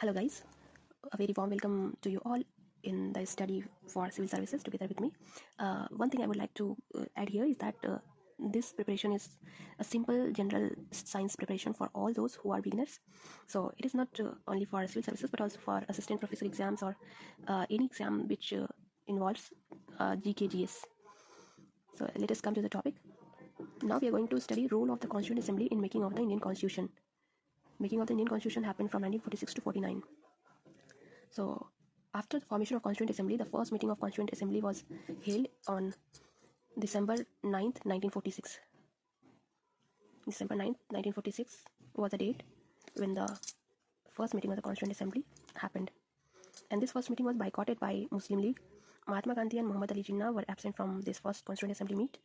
Hello guys, a very warm welcome to you all in the study for civil services together with me. One thing I would like to add here is that this preparation is a simple general science preparation for all those who are beginners. So it is not only for civil services but also for assistant professor exams or any exam which involves GK GS. So let us come to the topic. Now we are going to study role of the Constituent Assembly in making of the Indian Constitution. Making of the Indian Constitution happened from 1946 to 49. So, after the formation of Constituent Assembly, the first meeting of Constituent Assembly was held on December 9th, 1946. December 9th, 1946 was the date when the first meeting of the Constituent Assembly happened. And this first meeting was boycotted by Muslim League. Mahatma Gandhi and Muhammad Ali Jinnah were absent from this first Constituent Assembly meet.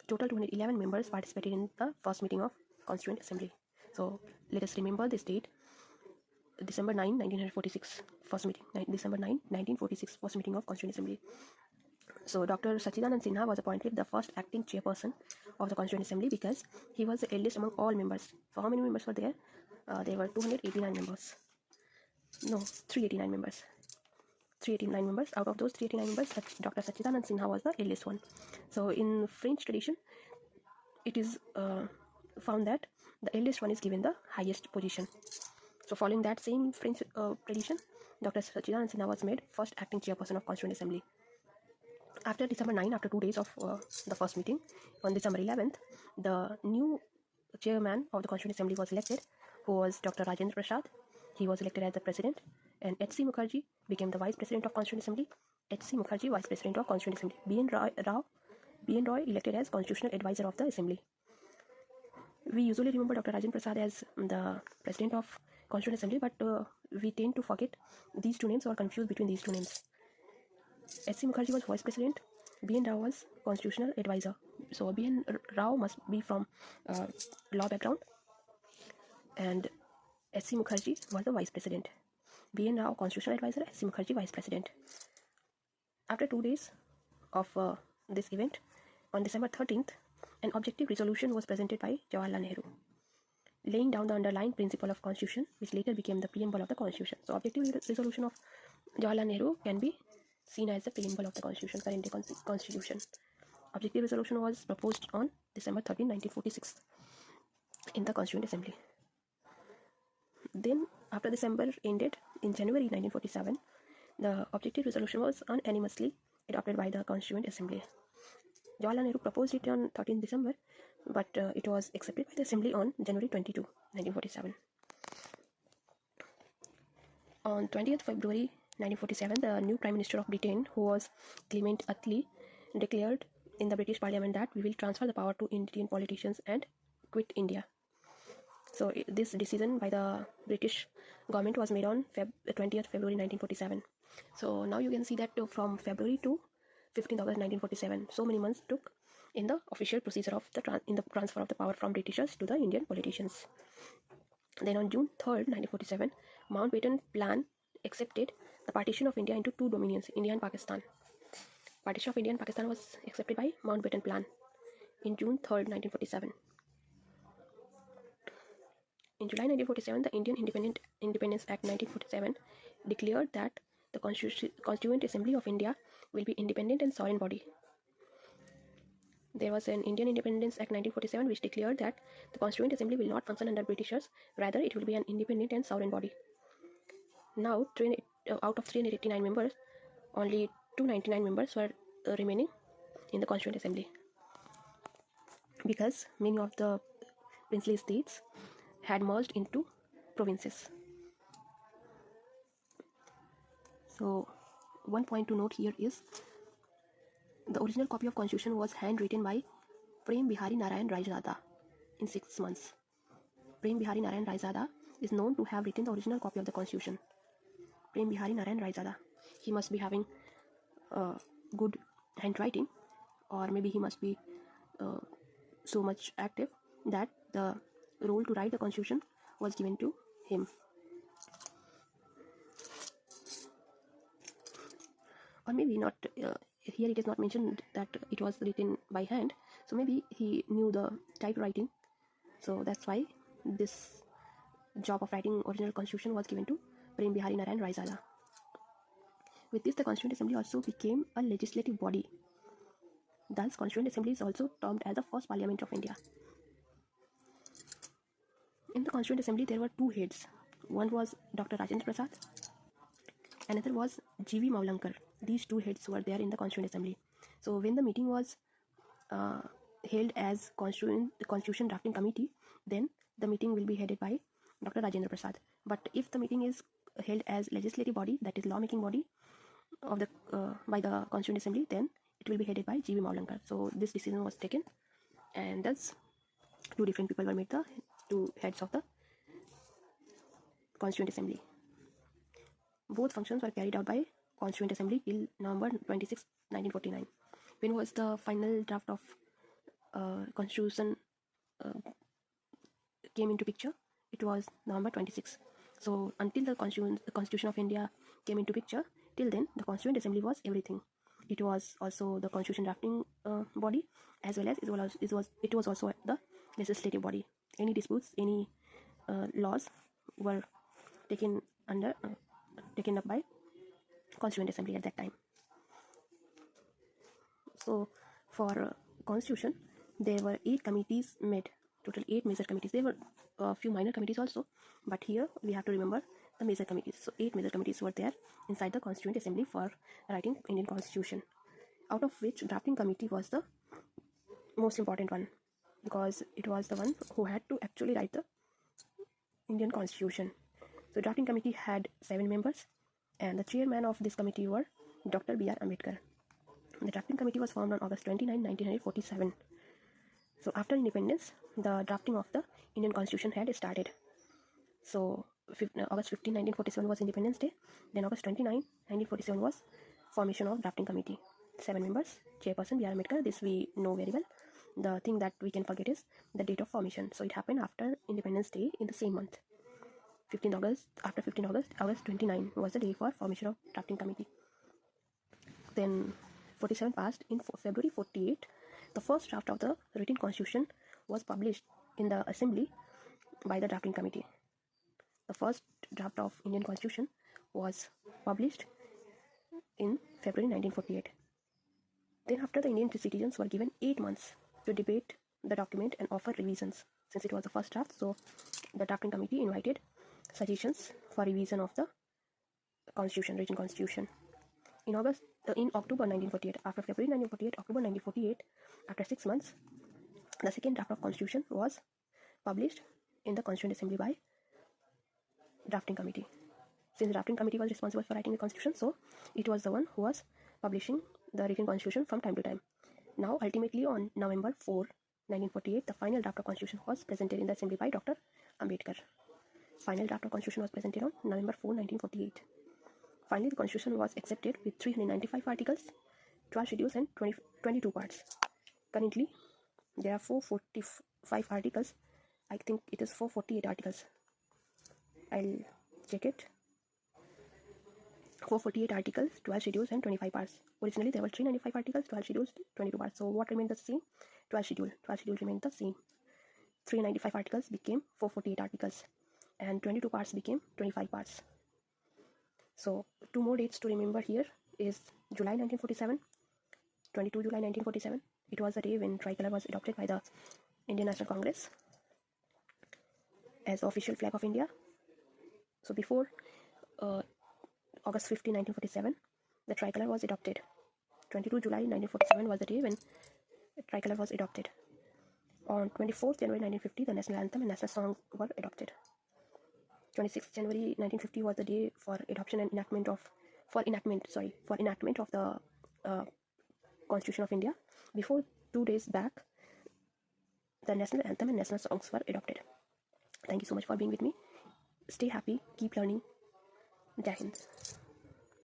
Total 211 members participated in the first meeting of Constituent Assembly. So, let us remember this date. December 9, 1946, first meeting. December 9, 1946, first meeting of Constituent Assembly. So, Dr. Sachidanand Sinha was appointed the first acting chairperson of the Constituent Assembly because he was the eldest among all members. So, how many members were there? There were 289 members. No, 389 members. 389 members. Out of those 389 members, Dr. Sachidanand Sinha was the eldest one. So, in French tradition, it is found that the eldest one is given the highest position. So, following that same French tradition, Dr. Sachidanand Sinha was made first acting chairperson of Constituent Assembly. After December 9, after 2 days of the first meeting, on December 11th, the new chairman of the Constituent Assembly was elected, who was Dr. Rajendra Prasad. He was elected as the president, and H.C. Mukherjee became the vice president of Constituent Assembly. H.C. Mukherjee, vice president of Constituent Assembly. B.N. Roy elected as constitutional advisor of the Assembly. We usually remember Dr. Rajendra Prasad as the president of Constituent Assembly, but we tend to forget these two names or confuse between these two names. H.C. Mukherjee was vice president, B.N. Rao was constitutional advisor. So B.N. Rao must be from law background, and H.C. Mukherjee was the vice president. B.N. Rao constitutional advisor, H.C. Mukherjee vice president. After 2 days of this event, on December 13th, an objective resolution was presented by Jawaharlal Nehru, laying down the underlying principle of Constitution, which later became the preamble of the Constitution. So, objective resolution of Jawaharlal Nehru can be seen as the preamble of the Constitution, current day Constitution. Objective resolution was proposed on December 13, 1946 in the Constituent Assembly. Then, after December ended, in January 1947, the objective resolution was unanimously adopted by the Constituent Assembly. Jawaharlal Nehru proposed it on 13 December, but it was accepted by the Assembly on January 22, 1947. On 20th February 1947, the new Prime Minister of Britain, who was Clement Attlee, declared in the British Parliament that we will transfer the power to Indian politicians and quit India. So this decision by the British government was made on 20th February 1947. So now you can see that from February to 15th August 1947, so many months took in the official procedure of the transfer of the power from Britishers to the Indian politicians. Then on June 3rd, 1947, Mountbatten Plan accepted the partition of India into two dominions, India and Pakistan. Partition of India and Pakistan was accepted by Mountbatten Plan in June 3rd, 1947. In July 1947, the Indian Independence Act 1947 declared that the Constituent Assembly of India will be independent and sovereign body. There was an Indian Independence Act 1947 which declared that the Constituent Assembly will not function under Britishers, rather it will be an independent and sovereign body. Now, out of 389 members, only 299 members were remaining in the Constituent Assembly, because many of the princely states had merged into provinces. So, one point to note here is the original copy of Constitution was handwritten by Prem Bihari Narayan Raizada in 6 months. Prem Bihari Narayan Raizada is known to have written the original copy of the Constitution. Prem Bihari Narayan Raizada. He must be having good handwriting, or maybe he must be so much active that the role to write the Constitution was given to him. Or maybe not, here it is not mentioned that it was written by hand, so maybe he knew the typewriting, so that's why this job of writing original Constitution was given to Prem Bihari Narayan Raisala. With this, the Constituent Assembly also became a legislative body. Thus, Constituent Assembly is also termed as the first Parliament of India. In the Constituent Assembly, there were two heads. One was Dr. Rajendra Prasad, another was G.V. Maulankar. These two heads were there in the Constituent Assembly. So, when the meeting was held as Constitution Drafting Committee, then the meeting will be headed by Dr. Rajendra Prasad. But if the meeting is held as legislative body, that is lawmaking body of the by the Constituent Assembly, then it will be headed by G.V. Maulankar. So this decision was taken, and thus two different people were made the two heads of the Constituent Assembly. Both functions were carried out by Constituent Assembly till November 26, 1949. When was the final draft of Constitution came into picture? It was November 26. So until the Constitution of India came into picture, till then the Constituent Assembly was everything. It was also the Constitution drafting body, as well as it was also the legislative body. Any disputes, any laws were taken up by Constituent Assembly at that time. So for Constitution, there were 8 committees made, total 8 major committees. There were a few minor committees also, but here we have to remember the major committees. So 8 major committees were there inside the Constituent Assembly for writing Indian Constitution, out of which drafting committee was the most important one, because it was the one who had to actually write the Indian Constitution. So drafting committee had 7 members, and the chairman of this committee were Dr. B.R. Ambedkar. The drafting committee was formed on August 29, 1947. So after independence, the drafting of the Indian Constitution had started. So August 15, 1947 was Independence Day. Then August 29, 1947 was formation of drafting committee. 7 members, chairperson B.R. Ambedkar. This we know very well. The thing that we can forget is the date of formation. So it happened after Independence Day in the same month. 15 August, after 15 August, August 29 was the day for formation of drafting committee. Then 47 passed. In February 48, the first draft of the written constitution was published in the assembly by the drafting committee. The first draft of Indian Constitution was published in February 1948. Then after, the Indian citizens were given 8 months to debate the document and offer revisions. Since it was the first draft, so the drafting committee invited suggestions for revision of the constitution, written constitution. In October 1948, after February 1948, October 1948, after 6 months, the second draft of constitution was published in the Constituent Assembly by drafting committee. Since drafting committee was responsible for writing the constitution, so it was the one who was publishing the written constitution from time to time. Now, ultimately on November 4, 1948, the final draft of constitution was presented in the assembly by Dr. Ambedkar. Final draft of constitution was presented on November 4, 1948. Finally, the constitution was accepted with 395 articles, 12 schedules and 22 parts. Currently, there are 445 articles. I think it is 448 articles. I'll check it. 448 articles, 12 schedules and 25 parts. Originally, there were 395 articles, 12 schedules, 22 parts. So what remained the same? 12 schedule. 12 schedule remained the same. 395 articles became 448 articles, and 22 parts became 25 parts. So 2 more dates to remember here is July 1947, 22 July 1947. It was the day when tricolor was adopted by the Indian National Congress as the official flag of India. So before August 15, 1947, the tricolor was adopted. 22 July 1947 was the day when tricolor was adopted. On 24th January 1950, the national anthem and national song were adopted. 26th January 1950 was the day for adoption and enactment of the Constitution of India. Before 2 days back, the national anthem and national songs were adopted. Thank you so much for being with me. Stay happy, keep learning. Jai Hind.